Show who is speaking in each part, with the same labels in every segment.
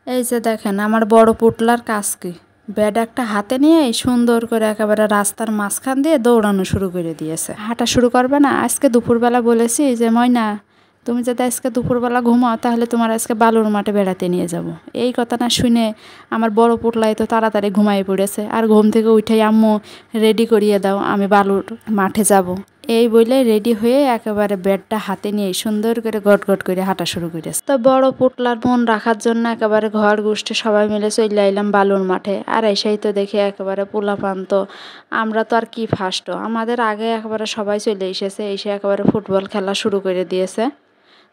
Speaker 1: এই যে দেখেন আমার বড় পুটলার কাজ কি, ব্যাট একটা হাতে নিয়ে সুন্দর করে একেবারে রাস্তার মাঝখান দিয়ে দৌড়ানো শুরু করে দিয়েছে। হাঁটা শুরু করবে না। আজকে দুপুরবেলা বলেছি যে ময়না, তুমি যদি আজকে দুপুরবেলা ঘুমাও তাহলে তোমার আজকে বালুর মাঠে বেড়াতে নিয়ে যাব। এই কথা না শুনে আমার বড় পুটলাই তো তাড়াতাড়ি ঘুমাই পড়েছে, আর ঘুম থেকে উঠেই আম্মু রেডি করিয়ে দাও, আমি বালুর মাঠে যাব। এই বলে রেডি হয়ে একেবারে ব্যাটটা হাতে নিয়ে সুন্দর করে গটগট করে হাঁটা শুরু করেছে। তো বড় পুটলার মন রাখার জন্য একেবারে ঘর গোষ্ঠী সবাই মিলে চলে আইলাম বালুর মাঠে। আর এসেই তো দেখি একেবারে পোলাপান, তো আমরা তো আর কি ফার্স্ট, আমাদের আগে একেবারে সবাই চলে এসেছে, এসে একেবারে ফুটবল খেলা শুরু করে দিয়েছে।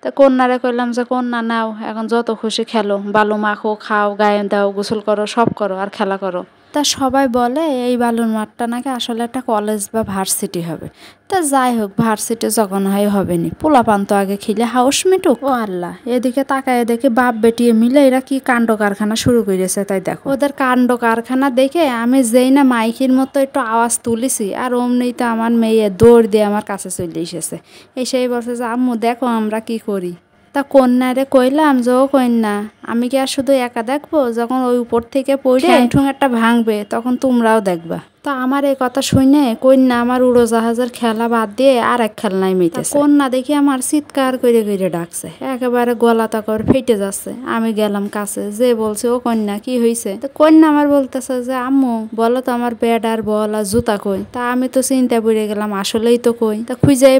Speaker 1: তা কন্যারে কইলাম যে কন্যা নাও, এখন যত খুশি খেলো, বালু মাখো, খাও, গায়ে দাও, গোসল করো, সব করো আর খেলা করো। তা সবাই বলে এই বালুর মাঠটা নাকি আসলে একটা কলেজ বা ভার্সিটি হবে। তা যাই হোক, ভার্সিটি যখন হয় হবে নি, পোলাপান তো আগে খেলে হাউস মিটুক। ও আল্লাহ, এদিকে তাকায় দেখে বাপ বেটিয়ে মিলে এরা কি কাণ্ড কারখানা শুরু করেছে। তাই দেখো ওদের কাণ্ড কারখানা দেখে আমি যেই না মাইকের মতো একটু আওয়াজ তুলেছি, আর অমনি তো আমার মেয়ে দৌড় দিয়ে আমার কাছে চলে এসেছে। এসেই বলছে যে আম্মু দেখো আমরা কি করি। তা কন্যারে কইলাম যে ও কন্যা, আমি কি আর শুধু একা দেখবো, যখন ওই উপর থেকে পড়ে ঠ্যাং একটা ভাঙবে তখন তোমরাও দেখবা। তা আমার এই কথা শুনে কন্যা আমার উড়োজাহাজের খেলা বাদ দিয়ে আর এক খেলনায় মেতেছে। কন্যা দেখি আমার চিৎকার করে করে ডাকছে, একেবারে গলা তাকর ফেটে যাচ্ছে। আমি গেলাম কাছে, যে বলছে ও কন্যা কি হয়েছে। তো কন্যা আমার বলতেছে যে আম্মু বলো তো আমার ব্যাট আর বল আর জুতা কই। তা আমি তো চিন্তা পড়ে গেলাম, আসলেই তো কই। তা খুঁজেই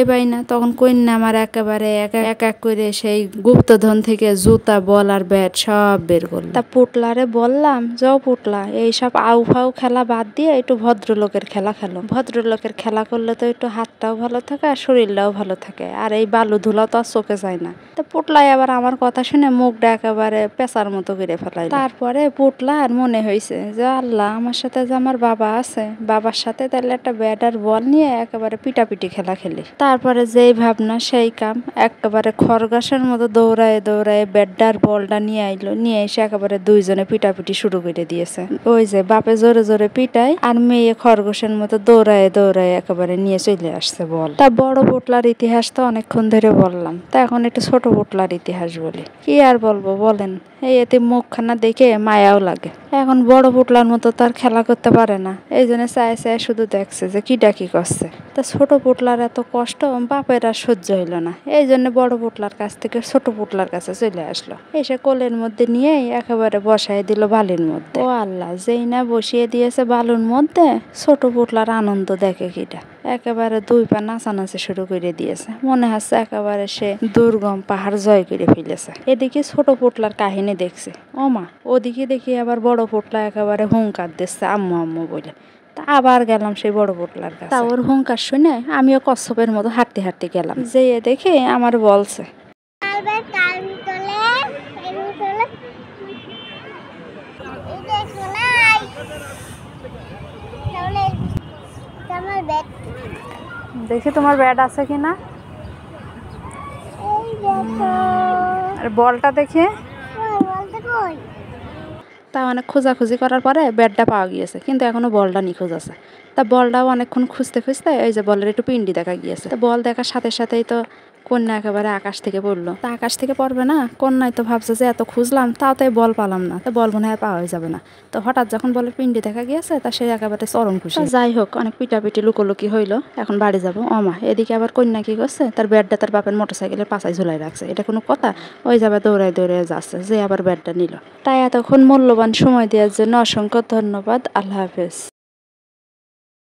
Speaker 1: পাই না। তখন কন্যা আমার একেবারে এক এক করে সেই গুপ্তধন থেকে জুতা, বল আর ব্যাট সব বের করলো। তা পুটলারে বললাম, যাও পুটলা, এইসব আউ ফাউ খেলা বাদ দিয়ে একটু ভদ্রলোকের খেলা খেলো। ভদ্রলোকের খেলা করলে তো একটু হাতটাও ভালো থাকে আর শরীরটাও ভালো থাকে, আর এই বালু ধুলা তো আর চোখে যায় না। তো পুটলাই আবার আমার কথা শুনে মুখটা একেবারে পেঁচার মতো করে ফেলাই। তারপরে পুটলার মনে হয়েছে যে আল্লাহ, আমার সাথে যে আমার বাবা আছে, বাবার সাথে তাহলে একটা ব্যাট আর বল নিয়ে একেবারে পিটাপিটি খেলা খেলি। তারপরে যেই ভাবনা সেই কাম, একেবারে খরগোশের মতো দৌড়ায় দৌড়ায় ব্যাটটা আর বলটা নিয়ে আইলো, নিয়ে এসে একেবারে দুইজনে পিটাপিটি শুরু করে দিয়েছে। ওই যে বাপে জোরে জোরে পিটায় আর মেয়ে খরগোশের মতো দৌড়ায় দৌড়ায় একেবারে নিয়ে চলে আসছে বল। তা বড় পুটলার ইতিহাস তো অনেকক্ষণ ধরে বললাম, তা এখন একটু ছোট পুটলার ইতিহাস বলি। কি আর বলবো বলেন, এই এতে মুখখানা দেখে মায়াও লাগে। এখন বড় পুটলার মতো তার খেলা করতে পারে না, এই জন্য চায় চায় শুধু দেখছে যে কিটা কি করছে। তা ছোট পুটলার এত কষ্ট বাপের আর সহ্য হইল না, এই জন্য বড় পুটলার কাছ থেকে ছোট পুটলার কাছে চলে আসলো। এসে কোলের মধ্যে নিয়ে একেবারে বসাই দিল বালির মধ্যে। ও আল্লাহ, যেই না বসিয়ে দিয়েছে বালুর মধ্যে, ছোট পুটলার আনন্দ দেখে কিটা, একেবারে দুই পা নাচানাচি শুরু করে দিয়েছে, মনে হচ্ছে একেবারে সে দুর্গম পাহাড় জয় করে ফেলেছে। এদিকে ছোট পুটলার কাহিনী দেখছে, ও মা, ওদিকে দেখি আবার বড় পুটলা একেবারে হুঙ্কার দিচ্ছে আম্মু আম্মু বলে। তা আবার গেলাম সেই বড় পুটলার কাছে। তা ওর হুঙ্কার শুনে আমিও কচ্ছপের মতো হাঁটতে হাঁটতে গেলাম, যেয়ে দেখে আমার বলছে দেখি তোমার ব্যাট আছে কিনা, বলটা দেখি। তা অনেক খোঁজাখুঁজি করার পরে ব্যাটটা পাওয়া গিয়েছে, কিন্তু এখনো বলটা নিখোঁজ আছে। তা বলটাও অনেকক্ষণ খুঁজতে খুঁজতে এই যে বলের একটু পিন্ডি দেখা গিয়েছে। তা বল দেখার সাথে সাথেই তো কন্যা একেবারে আকাশ থেকে পড়লো। তা আকাশ থেকে পড়বে না, কন্যায় তো ভাবছে যে এত খুঁজলাম তাও তাই বল পালাম না, তো বল মনে হয় পাওয়া যাবে না। তো হঠাৎ যখন বলের পিন্ডি দেখা গিয়েছে, তা সে একেবারে চরম খুশি। যাই হোক, অনেক পিটাপিটি লুকোলুকি হইলো, এখন বাড়ি যাবো। অমা, এদিকে আবার কন্যা কি করছে, তার ব্যাটটা তার বাপের মোটরসাইকেলের পাশায় ঝুলাই রাখছে। এটা কোনো কথা? ওই যাবে দৌড়ায় দৌড়ায় যাচ্ছে, যে আবার ব্যাটটা নিল। তাই এতক্ষণ মূল্যবান সময় দেওয়ার জন্য অসংখ্য ধন্যবাদ। আল্লাহ হাফেজ।